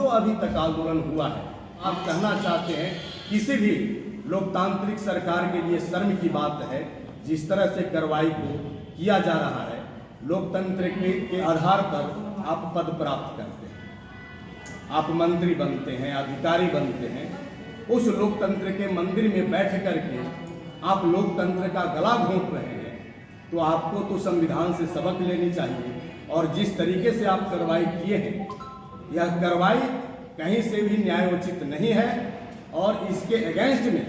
तो अभी तक आंदोलन हुआ है। आप कहना चाहते हैं किसी भी लोकतांत्रिक सरकार के लिए शर्म की बात है जिस तरह से कार्रवाई को किया जा रहा है। लोकतंत्र के आधार पर आप पद प्राप्त करते हैं, आप मंत्री बनते हैं, अधिकारी बनते हैं। उस लोकतंत्र के मंदिर में बैठ करके आप लोकतंत्र का गला घोंट रहे हैं, तो आपको तो संविधान से सबक लेनी चाहिए। और जिस तरीके से आप कार्रवाई किए हैं, यह कार्रवाई कहीं से भी न्यायोचित नहीं है और इसके अगेंस्ट में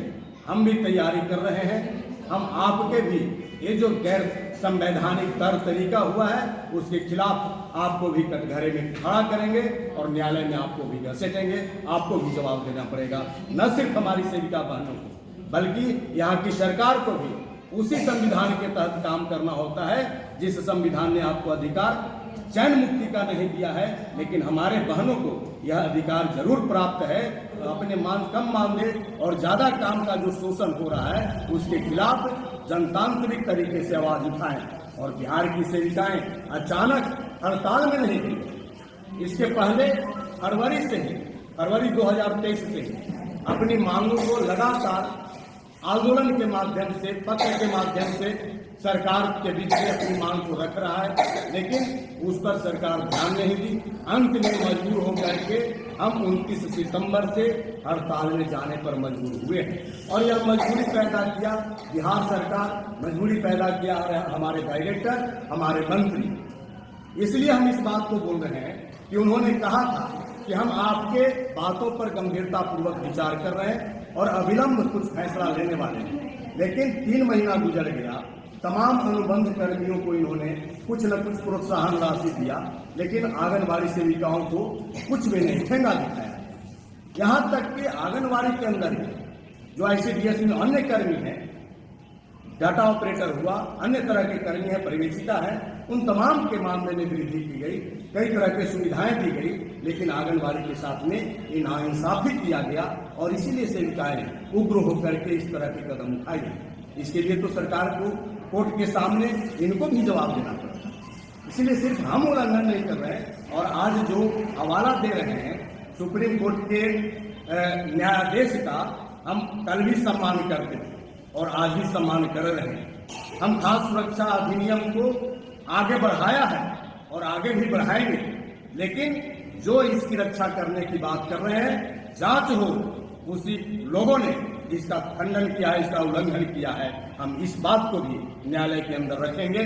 हम भी तैयारी कर रहे हैं। हम आपके भी ये जो गैर संवैधानिक तरीका हुआ है उसके खिलाफ आपको भी कटघरे में खड़ा करेंगे और न्यायालय में आपको भी घसीटेंगे। आपको भी जवाब देना पड़ेगा, न सिर्फ हमारी सेविका बहनों को बल्कि यहाँ की सरकार को भी उसी संविधान के तहत काम करना होता है जिस संविधान ने आपको अधिकार चैन मुक्ति का नहीं दिया है। लेकिन हमारे बहनों को यह अधिकार जरूर प्राप्त है। अपने कम मानदेय और ज्यादा काम का जो शोषण हो रहा है उसके खिलाफ जनतांत्रिक तरीके से आवाज उठाएं। और बिहार की सेविकाएं अचानक हड़ताल में नहीं गई। इसके पहले फरवरी 2023 से अपनी मांगों को लगातार आंदोलन के माध्यम से, पत्र के माध्यम से सरकार के बीच में अपनी मांग को रख रहा है, लेकिन उस पर सरकार ध्यान नहीं दी। अंत में मजबूर होकर के हम 29 सितंबर से हड़ताल में जाने पर मजबूर हुए हैं। और यह मजबूरी पैदा किया बिहार सरकार, मजबूरी पैदा किया हमारे डायरेक्टर, हमारे मंत्री। इसलिए हम इस बात को बोल रहे हैं कि उन्होंने कहा था कि हम आपके बातों पर गंभीरता पूर्वक विचार कर रहे हैं और अविलंब कुछ फैसला लेने वाले हैं। लेकिन 3 महीना गुजर गया, तमाम अनुबंध कर्मियों को इन्होंने कुछ न कुछ प्रोत्साहन राशि दिया, लेकिन आंगनबाड़ी सेविकाओं को कुछ भी नहीं, ठेंगा दिखाया। यहाँ तक कि आंगनबाड़ी के अंदर जो ICDS में अन्य कर्मी हैं, डाटा ऑपरेटर हुआ, अन्य तरह के कर्मी हैं, परिवेशिका है, उन तमाम के मामले में वृद्धि की गई, कई तरह की सुविधाएं दी गई, लेकिन आंगनबाड़ी के साथ में नाइंसाफी किया गया और इसीलिए सेविकाएं उग्र होकर के इस तरह के कदम उठाई गई। इसके लिए तो सरकार को कोर्ट के सामने इनको भी जवाब देना पड़ेगा। इसलिए सिर्फ हम उल्लंघन नहीं कर रहे हैं। और आज जो हवाला दे रहे हैं सुप्रीम कोर्ट के न्यायाधीश का, हम कल भी सम्मान करते थे और आज भी सम्मान कर रहे हैं। हम खास सुरक्षा अधिनियम को आगे बढ़ाया है और आगे भी बढ़ाएंगे, लेकिन जो इसकी रक्षा करने की बात कर रहे हैं, जांच हो उसी लोगों ने जिसका खंडन किया है, इसका उल्लंघन किया है, हम इस बात को भी न्यायालय के अंदर रखेंगे।